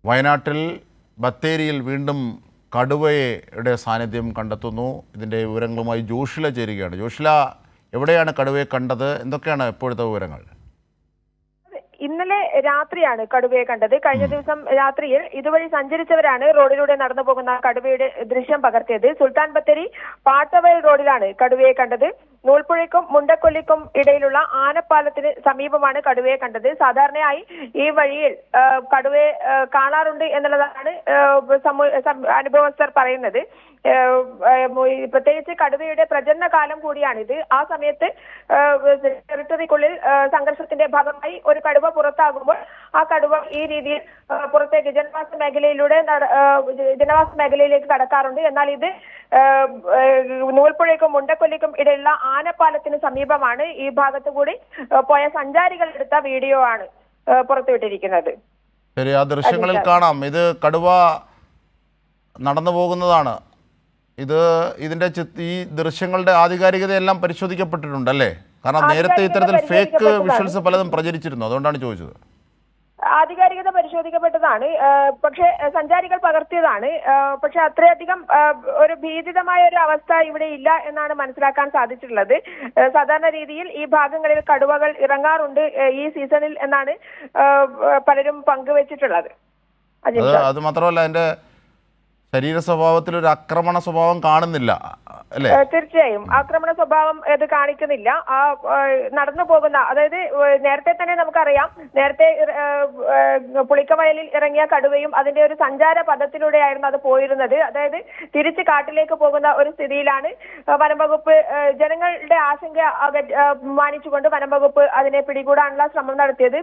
വയനാട്ടിൽ ബത്തേരിയിൽ വീണ്ടും കടുവയുടെ സാന്നിധ്യം കണ്ടെത്തുന്നു. ഇതിൻ്റെ വിവരങ്ങളുമായി ജോഷില ചേരുകയാണ്. ജോഷില, എവിടെയാണ് കടുവയെ കണ്ടത്? എന്തൊക്കെയാണ് ഇപ്പോഴത്തെ വിവരങ്ങൾ? ഇന്നലെ രാത്രിയാണ് കടുവയെ കണ്ടത്. കഴിഞ്ഞ ദിവസം രാത്രിയിൽ ഇതുവഴി സഞ്ചരിച്ചവരാണ് റോഡിലൂടെ നടന്നു പോകുന്ന കടുവയുടെ ദൃശ്യം പകർത്തിയത്. സുൽത്താൻ ബത്തേരി പാട്ടവയൽ റോഡിലാണ് കടുവയെ കണ്ടത്. നൂൽപ്പുഴയ്ക്കും മുണ്ടക്കൊല്ലിക്കും ഇടയിലുള്ള ആനപ്പാലത്തിന് സമീപമാണ് കടുവയെ കണ്ടത്. സാധാരണയായി ഈ വഴിയിൽ കടുവയെ കാണാറുണ്ട് എന്നുള്ളതാണ് അനുഭവസ്ഥർ പറയുന്നത്. പ്രത്യേകിച്ച് കടുവയുടെ പ്രജനന കാലം കൂടിയാണിത്. ആ സമയത്ത് ടെറിട്ടറിക്കുള്ളിൽ സംഘർഷത്തിന്റെ ഭാഗമായി ഒരു കടുവ പുറത്താകുമ്പോൾ ആ കടുവ ഈ രീതിയിൽ പുറത്തേക്ക് ജനവാസ മേഖലയിലേക്ക് കടക്കാറുണ്ട്. എന്നാൽ ഇത് നൂൽപ്പുഴയ്ക്കും മുണ്ടക്കൊല്ലിക്കും ഇടയിലുള്ള ആനപ്പാലത്തിന് സമീപമാണ്. ഈ ഭാഗത്തു കൂടി പോയ സഞ്ചാരികൾ എടുത്ത വീഡിയോ ആണ് പുറത്തുവിട്ടിരിക്കുന്നത്. ശരി, ആ ദൃശ്യങ്ങളിൽ കാണാം. ഇത് കടുവ നടന്നു പോകുന്നതാണ്. ഇതിന്റെ ഈ ദൃശ്യങ്ങളുടെ ആധികാരികതയെല്ലാം പരിശോധിക്കപ്പെട്ടിട്ടുണ്ടല്ലേ? കാരണം നേരത്തെ ഇത്തരത്തിൽ ഫേക്ക് വിഷ്വൽസ് പലതും പ്രചരിച്ചിരുന്നു, അതുകൊണ്ടാണ് ചോദിച്ചത്. ആധികാരികത പരിശോധിക്കപ്പെട്ടതാണ്, പക്ഷെ സഞ്ചാരികൾ പകർത്തിയതാണ്. പക്ഷെ അത്രയധികം ഒരു ഭീതിതമായ ഒരു അവസ്ഥ ഇവിടെ ഇല്ല എന്നാണ് മനസ്സിലാക്കാൻ സാധിച്ചിട്ടുള്ളത്. സാധാരണ രീതിയിൽ ഈ ഭാഗങ്ങളിൽ കടുവകൾ ഇറങ്ങാറുണ്ട് ഈ സീസണിൽ എന്നാണ് പലരും പങ്കുവച്ചിട്ടുള്ളത്. അത് മാത്രമല്ല, അതിന്റെ ശരീര സ്വഭാവത്തിൽ ഒരു ആക്രമണ സ്വഭാവം കാണുന്നില്ല അല്ലേ? തീർച്ചയായും ആക്രമണ സ്വഭാവം ഇത് കാണിക്കുന്നില്ല. ആ നടന്നു പോകുന്ന, അതായത് നേരത്തെ തന്നെ നമുക്കറിയാം, നേരത്തെ പുളിക്കവയലിൽ ഇറങ്ങിയ കടുവയും അതിന്റെ ഒരു സഞ്ചാര പഥത്തിലൂടെയായിരുന്നു അത് പോയിരുന്നത്. അതായത് തിരിച്ച് കാട്ടിലേക്ക് പോകുന്ന ഒരു സ്ഥിതിയിലാണ് വനംവകുപ്പ് ജനങ്ങളുടെ ആശങ്ക മാനിച്ചുകൊണ്ട് വനംവകുപ്പ് അതിനെ പിടികൂടാനുള്ള ശ്രമം നടത്തിയത്.